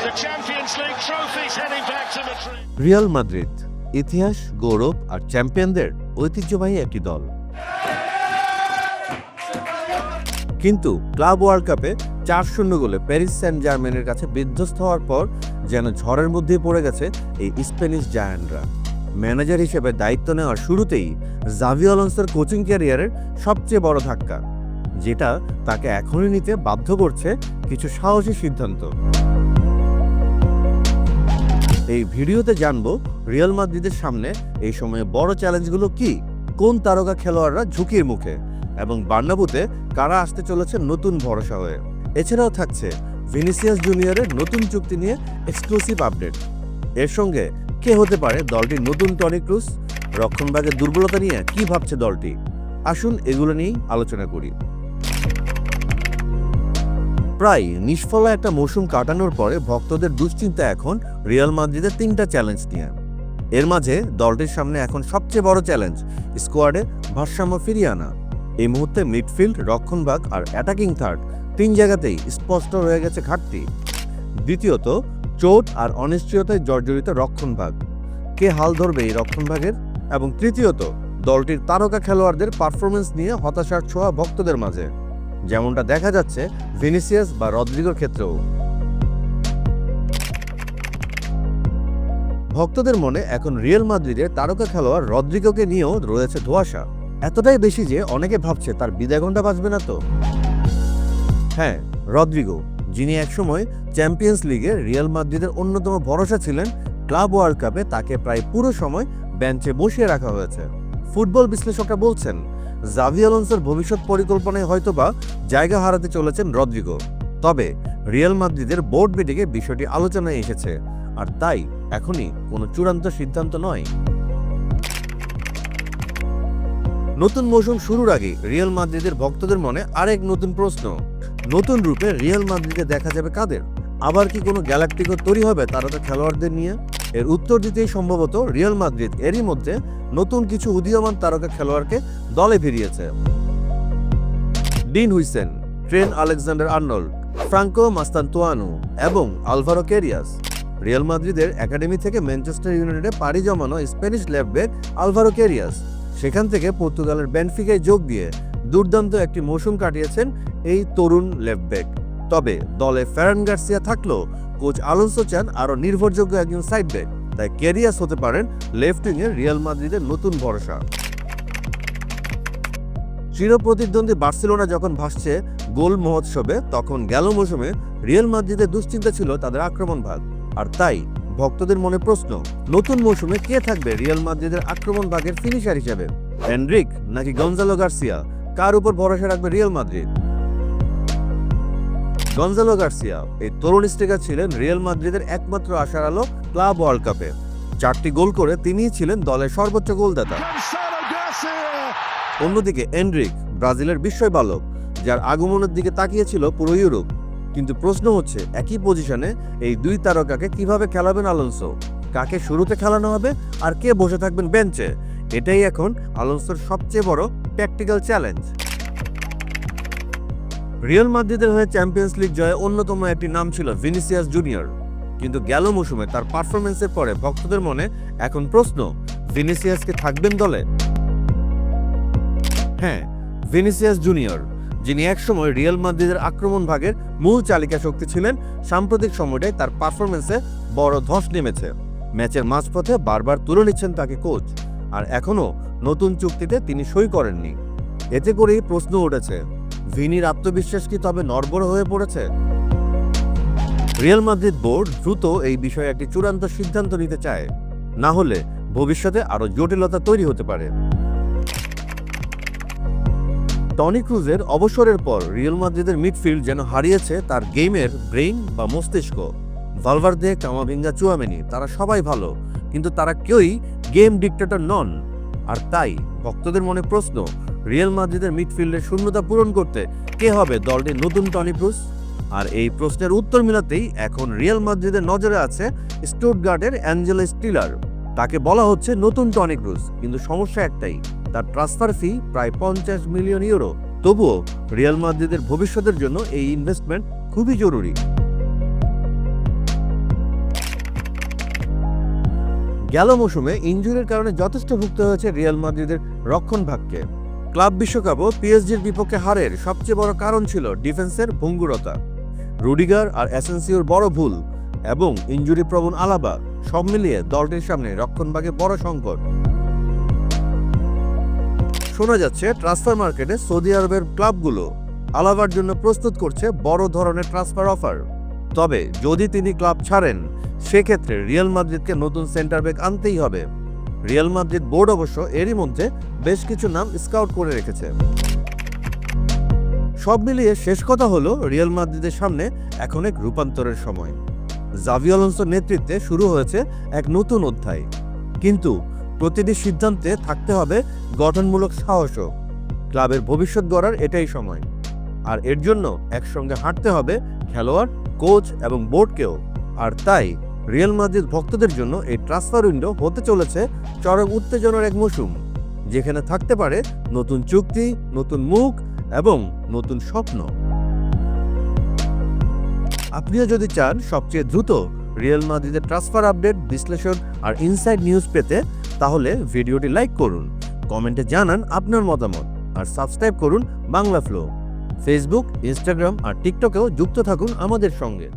The Champions League trophies heading back to Madrid. Real Madrid ইতিহাস, গৌরব আর চ্যাম্পিয়নদের ঐতিহ্যবাহী একটি দল। কিন্তু ক্লাব ওয়ার্ল্ড কাপে 4-0 গোলে প্যারিস সেন্ট জার্মেনের কাছে বিধ্বস্ত হওয়ার পর যেন ঝড়ের মধ্যে পড়ে গেছে এই স্প্যানিশ জায়ান্টরা। ম্যানেজার হিসেবে দায়িত্ব নেওয়ার শুরুতেই জাভি আলোনসোর কোচিং ক্যারিয়ারের সবচেয়ে বড় ধাক্কা, যেটা তাকে এখনই নিতে বাধ্য করছে কিছু সাহসী সিদ্ধান্ত। এই ভিডিওতে জানবো রিয়াল মাদ্রিদের সামনে এই সময়ে বড় চ্যালেঞ্জগুলো কি, কোন তারকা খেলোয়াড়রা ঝুঁকির মুখে, এবং বার্নাবুতে কারা আসতে চলেছে নতুন ভরসা হয়ে। এছাড়াও থাকছে ভিনিসিয়াস জুনিয়রের নতুন চুক্তি নিয়ে এক্সক্লুসিভ আপডেট। এর সঙ্গে কে হতে পারে দলটির নতুন টনি ক্রুস, রক্ষণভাগের দুর্বলতা নিয়ে কি ভাবছে দলটি। আসুন এগুলো নিয়েই আলোচনা করি। প্রায় নিষ্ফলা একটা মৌসুম কাটানোর পরে ভক্তদের দুশ্চিন্তা এখন রিয়াল মাদ্রিদের 3টা চ্যালেঞ্জ নিয়ে। এর মাঝে দলটির সামনে এখন সবচেয়ে বড় চ্যালেঞ্জ স্কোয়াডে ভারসাম্য ফিরিয়ে আনা। এই মুহূর্তে মিডফিল্ড, রক্ষণভাগ আর অ্যাটাকিং থার্ড 3 জায়গাতেই স্পষ্ট রয়ে গেছে ঘাটতি। দ্বিতীয়ত, চোট আর অনিশ্চয়তায় জর্জরিত রক্ষণভাগ, কে হাল ধরবে এই রক্ষণভাগের। এবং তৃতীয়ত, দলটির তারকা খেলোয়াড়দের পারফরমেন্স নিয়ে হতাশার ছোঁয়া ভক্তদের মাঝে, যেমনটা দেখা যাচ্ছে ভিনিসিয়াস বা রদ্রিগোর ক্ষেত্রেও। ভক্তদের মনে এখন রিয়াল মাদ্রিদের তারকা খেলোয়াড় রদ্রিগোকে নিয়েও রয়েছে ধোঁয়াশা, এতটাই বেশি যে অনেকে ভাবছে তার বিদায় ঘণ্টা বাজবে না তো। হ্যাঁ, রদ্রিগো, যিনি একসময় চ্যাম্পিয়ন্স লিগে রিয়াল মাদ্রিদের অন্যতম ভরসা ছিলেন, ক্লাব ওয়ার্ল্ড কাপে তাকে প্রায় পুরো সময় বেঞ্চে বসিয়ে রাখা হয়েছে। ফুটবল বিশ্লেষকরা বলছেন জাভি আলোনসোর ভবিষ্যৎ পরিকল্পনায় হয়তোবা জায়গা হারাতে চলেছেন রদ্রিগো। তবে রিয়াল মাদ্রিদের বোর্ড মিটিংয়ে বিষয়টি আলোচনায় এসেছে, আর তাই এখনই কোনো চূড়ান্ত সিদ্ধান্ত নয়। নতুন মৌসুম শুরুর আগে রিয়াল মাদ্রিদের ভক্তদের মনে আরেক নতুন প্রশ্ন, নতুন রূপে রিয়াল মাদ্রিদে দেখা যাবে কাদের? আবার কি কোনো গ্যালাক্টিকো তৈরি হবে তারকা খেলোয়াড়দের নিয়ে? এর উত্তর দিতেই সম্ভবত রিয়াল মাদ্রিদ এরই মধ্যে নতুন কিছু উদীয়মান তারকা খেলোয়াড়কে দলে ফিরিয়েছে। Dean Huijsen, Trent Alexander Arnold, Franco Mastantuono এবং আলভারো ক্যারিয়াস। রিয়াল মাদ্রিদের একাডেমি থেকে ম্যানচেস্টার ইউনাইটেডে পাড়ি জমানো Spanish left back Alvaro Carreras, সেখান থেকে পর্তুগালের বেনফিকায় যোগ দিয়ে দুর্দান্ত একটি মৌসুম কাটিয়েছেন এই তরুণ লেফট ব্যাক। তবে দলে ফেরান গার্সিয়া থাকলেও কোচ আলোনসো চান আরও নির্ভরযোগ্য একজন সাইড ব্যাক, তাই ক্যারিয়াস হতে পারেন লেফট উইংয়ে রিয়াল মাদ্রিদের নতুন ভরসা। চিরপ্রতিদ্বন্দ্বী বার্সেলোনা যখন ভাসছে গোল মহোৎসবে, তখন গেল মৌসুমে রিয়াল মাদ্রিদের দুশ্চিন্তা ছিল তাদের আক্রমণ ভাগ। আর তাই ভক্তদের মনে প্রশ্ন, নতুন মৌসুমে কে থাকবে রিয়াল মাদ্রিদের আক্রমণ ভাগের ফিনিশার হিসেবে? এনরিক নাকি গনজালো গার্সিয়া, কার উপর ভরসা রাখবে রিয়াল মাদ্রিদ? গনজালো গার্সিয়া, এই তরুণ স্ট্রাইকার ছিলেন রিয়াল মাদ্রিদের একমাত্র আশার আলো ক্লাব ওয়ার্ল্ড কাপে। 4টি গোল করে তিনিই ছিলেন দলের সর্বোচ্চ গোলদাতা। অন্যদিকে এনরিক, ব্রাজিলের বিস্ময় বালক, যার আগমনের দিকে তাকিয়েছিল পুরো ইউরোপ। কিন্তু প্রশ্ন হচ্ছে, একই পজিশনে এই 2 তারকাকে কিভাবে খেলাবেন আলোনসো? কাকে শুরুতে খেলানো হবে আর কে বসে থাকবেন বেঞ্চে? এটাই এখন আলোনসোর সবচেয়ে বড় ট্যাকটিক্যাল চ্যালেঞ্জ। রিয়াল মাদ্রিদের হয়ে চ্যাম্পিয়ন্স লিগ জয়ে অন্যতম একটি নাম ছিল ভিনিসিয়াস জুনিয়র, কিন্তু গেল মৌসুমে তার পারফরমেন্সের পরে ভক্তদের মনে এখন প্রশ্ন, ভিনিসিয়াসকে থাকবেন দলে? হ্যাঁ, ভিনিসিয়াস জুনিয়র, যিনি একসময় রিয়াল মাদ্রিদের আক্রমণ ভাগের মূল চালিকা শক্তি ছিলেন, সাম্প্রতিক সময়টায় তার পারফরমেন্সে বড় ধস নেমেছে। ম্যাচের মাঝপথে বারবার তুলে নিচ্ছেন তাকে কোচ, আর এখনও নতুন চুক্তিতে তিনি সই করেননি। এতে করেই প্রশ্ন উঠেছে, ভিনির আত্মবিশ্বাস কি তবে নড়বড়ে হয়ে পড়েছে? রিয়াল মাদ্রিদ বোর্ড দ্রুত এই বিষয়ে একটি চূড়ান্ত সিদ্ধান্ত নিতে চায়, না হলে ভবিষ্যতে আরও জটিলতা তৈরি হতে পারে। টনি ক্রুজের অবসরের পর রিয়াল মাদ্রিদের মিডফিল্ড যেন হারিয়েছে তার গেমের ব্রেইন বা মস্তিষ্ক। ভালভার্দে, কামাভিঙ্গা, চুয়ামেনি, তারা সবাই ভালো, কিন্তু তারা কেউই গেম ডিক্টেটর নন। আর তাই ভক্তদের মনে প্রশ্ন, রিয়াল মাদ্রিদের মিডফিল্ডের শূন্যতা পূরণ করতে কে হবে দলটির নতুন টনি ক্রুজ? আর এই প্রশ্নের উত্তর মিলাতেই এখন রিয়াল মাদ্রিদের নজরে আছে স্টুটগার্টের অ্যাঞ্জেলো স্টিলার। তাকে বলা হচ্ছে নতুন টনি ক্রুজ, কিন্তু সমস্যা একটাই, তার ট্রান্সফার ফি প্রায় 50 মিলিয়ন ইউরো। তবুও রিয়াল মাদ্রিদের ভবিষ্যতের জন্য এই ইনভেস্টমেন্ট খুবই জরুরি। গেল মৌসুমে ইনজুরির কারণে যথেষ্ট ভুগতে হয়েছে রিয়াল মাদ্রিদের রক্ষণভাগকে। ক্লাব বিশ্বকাপও পিএসজির বিপক্ষে হারের সবচেয়ে বড় কারণ ছিল ডিফেন্সের ভঙ্গুরতা। রুডিগার আর অ্যাসেন্সিওর বড় ভুল এবং ইনজুরি প্রবণ আলাবা সব মিলিয়ে দলটির সামনে রক্ষণভাগে বড় সংকট। শোনা যাচ্ছে ট্রান্সফার মার্কেটে সৌদি আরবের ক্লাবগুলো আলাবার জন্য প্রস্তুত করছে বড় ধরনের ট্রান্সফার অফার। তবে যদি তিনি ক্লাব ছাড়েন, সেক্ষেত্রে রিয়াল মাদ্রিদকে নতুন সেন্টার ব্যাক আনতেই হবে। রিয়াল মাদ্রিদ বোর্ড অবশ্য এরই মধ্যে বেশ কিছু নাম স্কাউট করে রেখেছে। সব মিলিয়ে শেষ কথা হলো, রিয়াল মাদ্রিদের সামনে এখন এক রূপান্তরের সময়। জাভি আলোনসোর নেতৃত্বে শুরু হয়েছে এক নতুন অধ্যায়, কিন্তু প্রতিটি সিদ্ধান্তে থাকতে হবে গঠনমূলক সাহসও। ক্লাবের ভবিষ্যৎ গড়ার এটাই সময়, আর এর জন্য একসঙ্গে হাঁটতে হবে খেলোয়াড়, কোচ এবং বোর্ডকেও। আর তাই রিয়াল মাদ্রিদ ভক্তদের জন্য এই ট্রান্সফার উইন্ডো হতে চলেছে চরম উত্তেজনার এক মৌসুম, যেখানে থাকতে পারে নতুন চুক্তি, নতুন মুখ এবং নতুন স্বপ্ন। আপনিও যদি চান সবচেয়ে দ্রুত রিয়াল মাদ্রিদের ট্রান্সফার আপডেট, বিশ্লেষণ আর ইনসাইড নিউজ পেতে, তাহলে ভিডিওটি লাইক করুন, কমেন্টে জানান আপনার মতামত আর সাবস্ক্রাইব করুন বাংলা ফ্লো। ফেসবুক, ইনস্টাগ্রাম আর টিকটকেও যুক্ত থাকুন আমাদের সঙ্গে।